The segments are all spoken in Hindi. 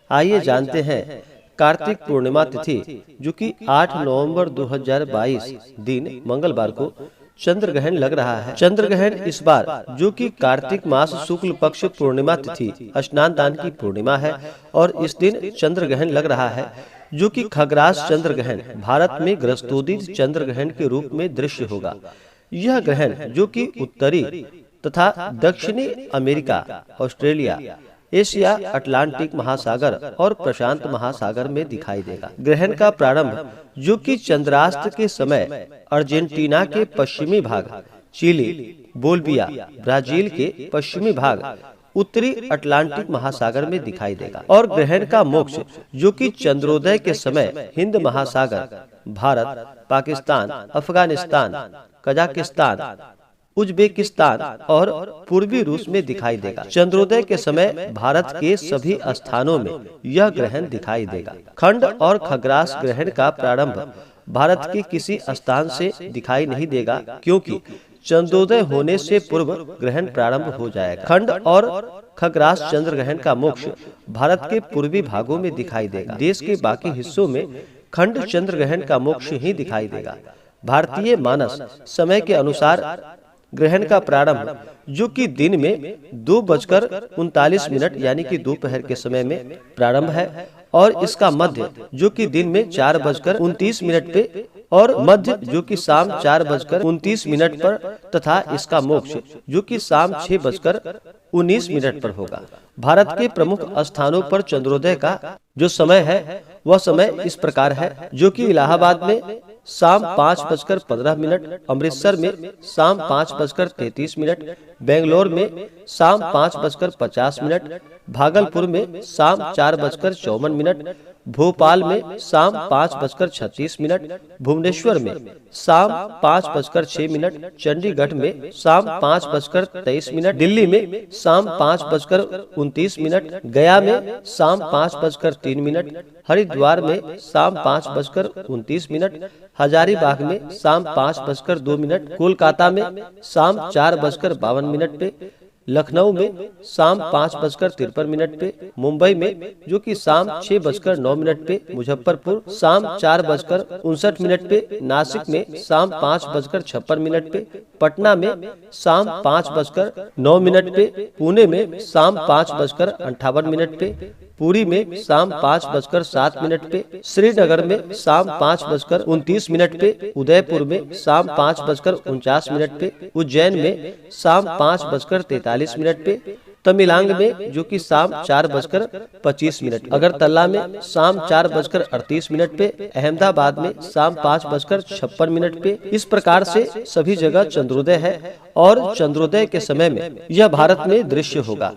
आइए जानते हैं कार्तिक पूर्णिमा तिथि जो कि 8 नवंबर 2022 दिन मंगलवार को चंद्र ग्रहण लग रहा है। चंद्र ग्रहण इस बार जो कि कार्तिक मास शुक्ल पक्ष पूर्णिमा तिथि स्नान दान की पूर्णिमा है और इस दिन चंद्र ग्रहण लग रहा है जो कि खग्रास चंद्र ग्रहण भारत में ग्रस्तोदित चंद्र ग्रहण के रूप में दृश्य होगा। यह ग्रहण जो कि उत्तरी तथा दक्षिणी अमेरिका, ऑस्ट्रेलिया, एशिया, अटलांटिक महासागर और प्रशांत महासागर में दिखाई देगा। ग्रहण का प्रारंभ जो कि चंद्रास्त के समय अर्जेंटीना के पश्चिमी भाग, चिली, बोलिविया, ब्राजील के पश्चिमी भाग, उत्तरी अटलांटिक महासागर में दिखाई देगा और ग्रहण का मोक्ष जो कि चंद्रोदय के समय हिंद महासागर, भारत, पाकिस्तान, अफगानिस्तान, कजाकिस्तान, उज्बेकिस्तान और पूर्वी रूस में दिखाई देगा। चंद्रोदय के समय भारत के सभी स्थानों में यह ग्रहण दिखाई देगा। खंड और खग्रास ग्रहण का प्रारंभ भारत के किसी स्थान से दिखाई नहीं देगा क्योंकि चंद्रोदय होने से पूर्व ग्रहण प्रारंभ हो जाएगा। खंड और खग्रास चंद्र ग्रहण का मोक्ष भारत के पूर्वी भागों में दिखाई देगा। देश के बाकी हिस्सों में खंड चंद्र ग्रहण का मोक्ष ही दिखाई देगा। भारतीय मानस समय के अनुसार ग्रहण का प्रारंभ जो कि दिन में 2:39 यानी कि दोपहर के समय में प्रारंभ है और इसका मध्य जो कि दिन में 4:29 पे और मध्य जो कि शाम 4:29 पर तथा इसका मोक्ष जो कि शाम 6:19 पर होगा। भारत के प्रमुख स्थानों पर चंद्रोदय का जो समय है वह समय इस प्रकार है जो कि इलाहाबाद में शाम 5:15, अमृतसर में शाम 5:33, बेंगलोर में शाम 5:50, भागलपुर में शाम 4:54, भोपाल में शाम 5:36, भुवनेश्वर में शाम 5:06, चंडीगढ़ में शाम 5:23, दिल्ली में शाम 5:29, गया में शाम 5:03, हरिद्वार में शाम 5:29, हजारीबाग में शाम 5:02, कोलकाता में शाम 4:52 पे, लखनऊ में शाम 5:53 पे, मुंबई में जो कि शाम 6:09 पे, मुजफ्फरपुर शाम 4:59 पे, नासिक में शाम 5:56 पे, पटना में शाम 5:09 पे, पुणे में शाम 5:58 पे, पुरी में शाम 5:07 पे, श्रीनगर में शाम 5:29 पे, उदयपुर में शाम 5:49 पे, उज्जैन में शाम 5:43 पे, तमिलांग में जो कि शाम 4:25, अगरतला में शाम 4:38 पे, अहमदाबाद में शाम 5:56 पे। इस प्रकार से सभी जगह चंद्रोदय है और चंद्रोदय के समय में यह भारत में दृश्य होगा।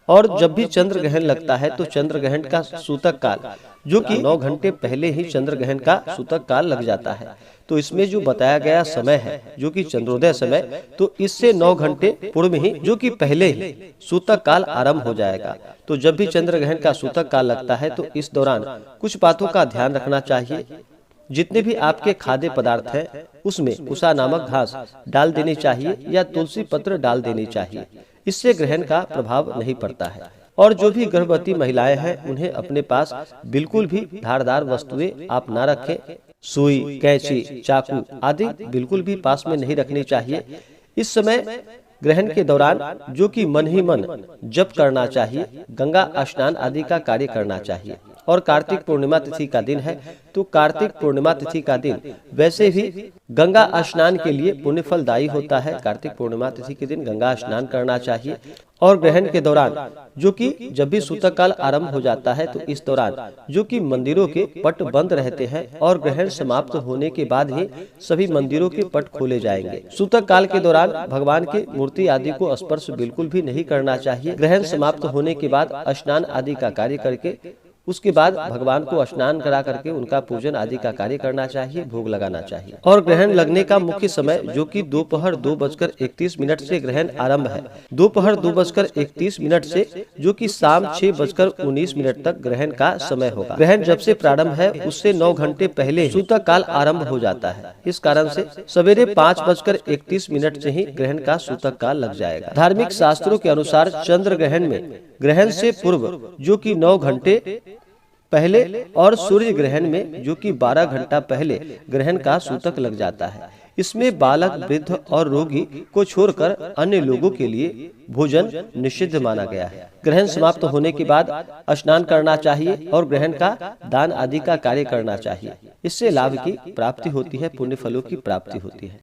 और जब भी चंद्र ग्रहण लगता है तो चंद्र ग्रहण का सूतक काल जो कि 9 घंटे पहले ही चंद्र ग्रहण का सूतक काल लग जाता है। तो इसमें जो बताया गया समय है जो कि चंद्रोदय समय, तो इससे 9 घंटे पूर्व ही जो कि पहले ही सूतक काल आरंभ हो जाएगा। तो जब भी चंद्र ग्रहण का सूतक काल लगता है तो इस दौरान कुछ बातों का ध्यान रखना चाहिए। जितने भी आपके खाद्य पदार्थ हैं उसमें उषा नामक घास डाल देनी चाहिए या तुलसी पत्र डाल देनी चाहिए। इससे ग्रहण का प्रभाव नहीं पड़ता है। और जो भी गर्भवती महिलाएं हैं उन्हें अपने पास बिल्कुल भी धारदार वस्तुएं आप ना रखें। सुई, कैंची, चाकू आदि बिल्कुल भी पास में नहीं रखनी चाहिए। इस समय ग्रहण के दौरान जो कि मन ही मन जप करना चाहिए, गंगा स्नान आदि का कार्य करना चाहिए। और कार्तिक पूर्णिमा तिथि का दिन है तो कार्तिक पूर्णिमा तिथि का दिन वैसे भी गंगा स्नान के लिए पुण्य फलदायी होता है। कार्तिक पूर्णिमा तिथि के दिन गंगा स्नान करना चाहिए। और ग्रहण के दौरान जो कि जब भी सूतक काल आरंभ हो जाता है तो इस दौरान जो कि मंदिरों के पट बंद रहते हैं और ग्रहण समाप्त होने के बाद ही सभी मंदिरों के पट खोले जाएंगे। सूतक काल के दौरान भगवान की मूर्ति आदि को स्पर्श बिल्कुल भी नहीं करना चाहिए। ग्रहण समाप्त होने के बाद स्नान आदि का कार्य करके उसके बाद भगवान को स्नान करा करके उनका पूजन आदि का कार्य करना चाहिए, भोग लगाना चाहिए। और ग्रहण लगने का मुख्य समय जो कि दोपहर 2:31 से ग्रहण आरंभ है। दोपहर 2:31 से जो कि शाम 6:19 तक ग्रहण का समय होगा। ग्रहण जब से प्रारंभ है उससे 9 घंटे पहले सूतक काल आरंभ हो जाता है। इस कारण से सवेरे 5:31 से ही ग्रहण का सूतक काल लग जाएगा। धार्मिक शास्त्रों के अनुसार चंद्र ग्रहण में ग्रहण से पूर्व जो कि 9 घंटे पहले और सूर्य ग्रहण में जो कि 12 घंटा पहले ग्रहण का सूतक लग जाता है। इसमें बालक, वृद्ध और रोगी को छोड़कर अन्य लोगों के लिए भोजन निषिद्ध माना गया है। ग्रहण समाप्त होने के बाद स्नान करना चाहिए और ग्रहण का दान आदि का कार्य करना चाहिए। इससे लाभ की प्राप्ति होती है, पुण्य फलों की प्राप्ति होती है।